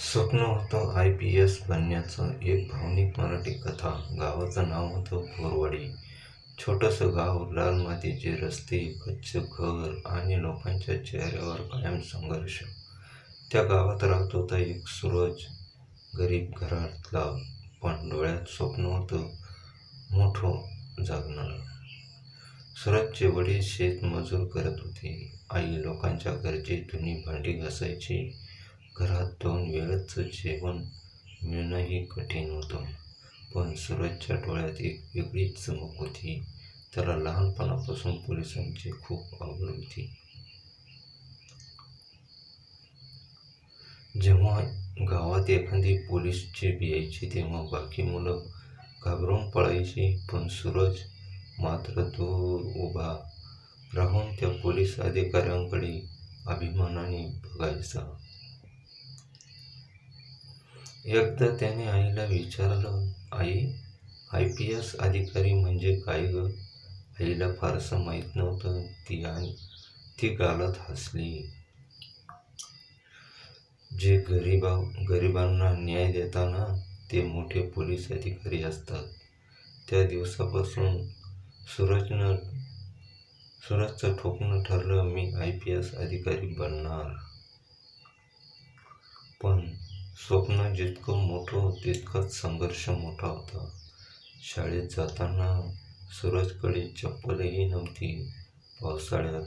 स्वप्न होतं IPS बनण्याचं. एक भावनिक मराठी कथा. गावाचं नाव होतं बोरवाडी. छोटंसं गाव, लाल मातीचे रस्ते, कच्चं घर आणि लोकांच्या चेहऱ्यावर कायम संघर्ष. त्या गावात राहत होता एक सूरज, गरीब घरातला, पण डोळ्यात स्वप्न होतं मोठं जगणारं. सूरजचे वडील शेतमजूर करत होते. आई लोकांच्या घरची जुनी भांडी घासायची. घरात 2 वेळचं जेवण मिळणंही कठीण होतं. पण सूरजच्या डोळ्यात एक वेगळीच चमक होती. त्याला लहानपणापासून पोलिसांची खूप आवड होती. जेव्हा गावात एखादी पोलीस जीप यायची तेव्हा बाकी मुलं घाबरून पळायची, पण सूरज मात्र दूर उभा राहून त्या पोलीस अधिकाऱ्यांकडे अभिमानाने बघायचा. एकदा त्याने आईला विचारलं, "आई, IPS अधिकारी म्हणजे काय गं?" आईला फारसं माहीत नव्हतं. ती गालात हसली. "जे गरिबांना न्याय देताना ते मोठे पोलीस अधिकारी असतात." त्या दिवसापासून सूरजचं ठोकणं ठरलं, "मी IPS अधिकारी बनणार." पण स्वप्न जितकं मोठं तितकाच संघर्ष मोठा होता. शाळेत जाताना सूरजकडे चप्पलही नव्हती. पावसाळ्यात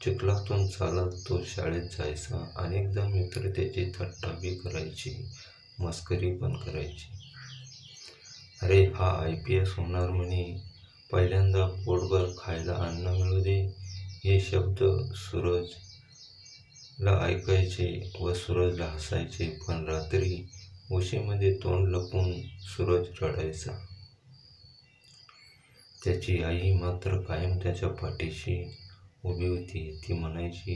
चिखलातून चालत तो शाळेत जायचा. अनेकदा मित्र त्याची थट्टा बी करायचे, मस्करी पण करायची. "अरे, हा IPS होणार म्हणे, पहिल्यांदा पोटभर खायला अन्न मिळू दे." हे शब्द सूरजला ऐकायचे व सूरजला हसायचे. पण रात्री उशीमध्ये तोंड लपवून सूरज रडायचा. त्याची आई मात्र कायम त्याच्या पाठीशी उभी होती. ती म्हणायची,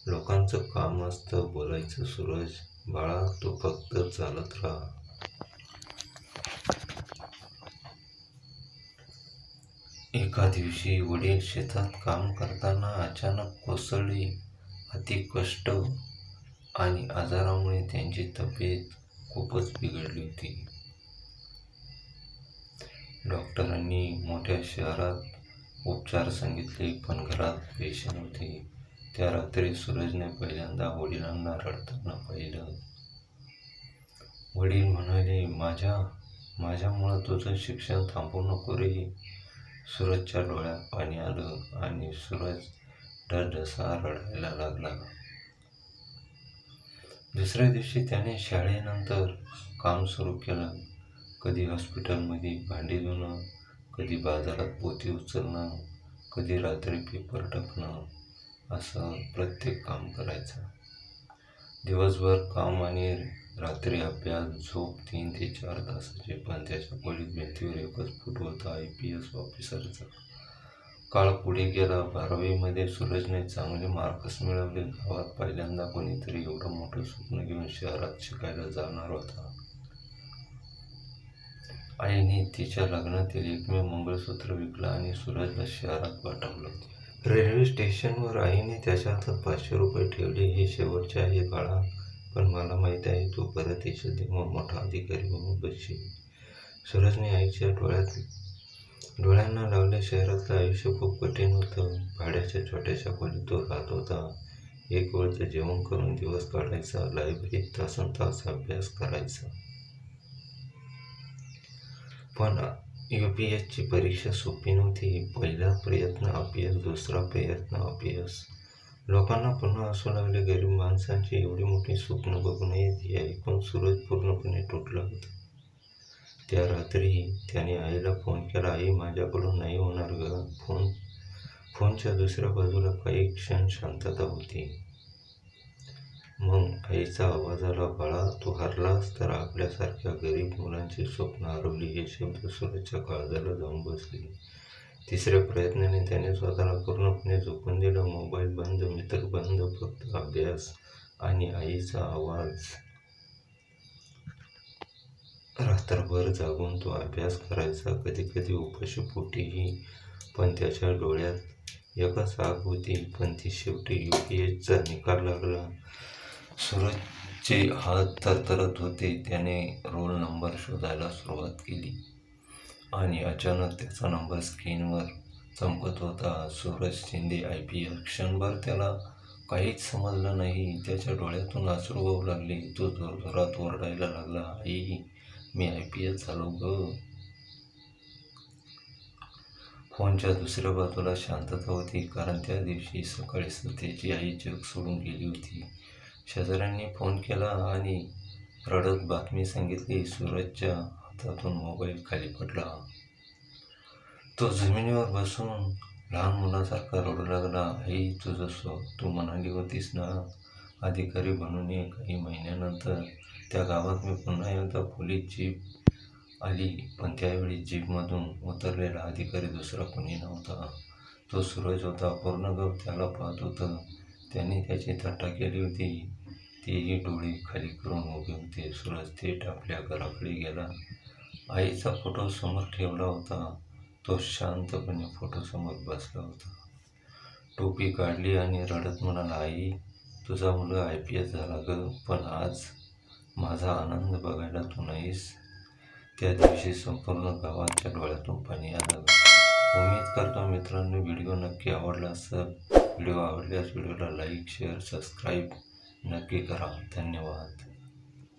"लोकांचं काम असतं बोलायचं सूरज. बाळा, तू फक्त चालत राहा." एका दिवशी वडील शेतात काम करताना अचानक कोसळले. अति कष्ट आणि आजारामुळे त्यांची तब्येत खूपच बिघडली होती. डॉक्टरांनी मोठ्या शहरात उपचार सांगितले, पण घरात पैसे नव्हते. त्या रात्री सूरजने पहिल्यांदा वडिलांना रडताना पाहिलं. वडील म्हणाले, माझ्यामुळं तुझं शिक्षण थांबू नको रे." सूरजच्या डोळ्यात पाणी आलं आणि सूरज ढसढसा रडायला लागला. दुसऱ्या दिवशी त्याने शाळेनंतर काम सुरू केलं. कधी हॉस्पिटलमध्ये भांडी धुणं, कधी बाजारात पोती उचलणं, कधी रात्री पेपर टाकणं, असं प्रत्येक काम करायचं. दिवसभर काम आणि रात्री अभ्यास. झोप 3 ते 4 तासाची. पण त्याच्या खोलीत भिंतीवर एकच फोटो होता, IPS ऑफिसरचा. काळ पुढे गेला. 12वीमध्ये सूरजने चांगले मार्क्स मिळवले. गावात पहिल्यांदा कोणीतरी एवढं मोठं स्वप्न घेऊन शहरात शिकायला जाणार होता. आईने तिच्या लग्नातील एकमेव मंगळसूत्र विकलं आणि सूरजला शहरात पाठवलं. रेल्वे स्टेशनवर आईने त्याच्या हातात 500 रुपये ठेवले. "हे शेवटचे आहे बाळा, पण मला माहीत आहे तू परत येशील तेव्हा मोठा अधिकारी म्हणून बसशील." सूरजने आईच्या डोळ्यांना लावले. शहरातलं आयुष्य खूप कठीण होतं. भाड्याच्या छोट्याशा खोलीत तो राहत होता. एक वेळचं जेवण करून दिवस काढायचा. लायब्ररीत तासनतास अभ्यास करायचा. पण UPSची परीक्षा सोपी नव्हती. पहिला प्रयत्न अपयश, दुसरा प्रयत्न अपयश. लोकांना पुन्हा हसू लागले. गरीब माणसांची एवढी मोठी स्वप्न बघू नयेत हे ऐकून सूरज पूर्णपणे तुटला होता. त्या रात्री त्याने आईला फोन केला, "आई, माझ्याकडून नाही होणार गं." फोनच्या दुसऱ्या बाजूला काही क्षण शांतता होती. मग आईचा आवाज आला, "बाळा, तू हरलास तर आपल्यासारख्या गरीब मुलांची स्वप्न हरवली." हे शब्द सूरजच्या काळजाला जाऊन बसले. तिसऱ्या प्रयत्नाने त्याने स्वतःला पूर्णपणे झोकून दिलं. मोबाईल बंद, मित्र बंद, फक्त अभ्यास आणि आईचा आवाज. रात्रभर जागून तो अभ्यास करायचा, कधी-कधी उपाशी पोटीही. पण त्याच्या डोळ्यात एकच आग होती. पण ती शेवटी UPSचा निकाल लागला. सूरज चे हात थरथरत होते. त्याने रोल नंबर शोधायला सुरुवात केली आणि अचानक त्याचा नंबर स्क्रीनवर चमकत होता. सूरज शिंदे IPS. क्षणभर त्याला काहीच समजलं नाही. त्याच्या डोळ्यातून अश्रू वाहू लागले. तो जोरजोरात ओरडायला लागला, आई, मी IPS झालो ग. फोनच्या दुसऱ्या बाजूला शांतता होती, कारण त्या दिवशी सकाळी त्याची आई जग सोडून गेली होती. शेजाऱ्यांनी फोन केला आणि रडत बातमी सांगितली. सूरजच्या हातातून मोबाईल खाली पडला. तो जमिनीवर बसून लहान मुलासारखा रडू लागला. आई, तू म्हणाली होतीस ना, अधिकारी बनून ये. काही महिन्यानंतर त्या गावात मी पुन्हा एकदा पोलीस जीप आली, पण त्यावेळी जीपमधून उतरलेला अधिकारी दुसरा कोणी नव्हता. तो सूरज होता. पूर्ण गाव त्याला पाहत होतं. त्याने त्याची थट्टा केली होती. तेही डोळे खाली करून उभे होते. सूरज थेट आपल्या घराकडे गेला. आईचा फोटो समोर ठेवला होता. तो शांतपणे फोटोसमोर बसला होता. टोपी काढली आणि रडत म्हणाला, आई, तुझा मुलगा IPS झाला ग, पण आज माझा आनंद बघायला तू नाहीस. त्या दिवशी संपूर्ण गावाच्या डोळ्यातून पाणी आलं. उम्मीद करतो मित्रांनो व्हिडिओ नक्की आवडला असेल. व्हिडिओ आवडल्यास व्हिडिओला लाईक, शेअर, सबस्क्राईब नक्की करा. धन्यवाद.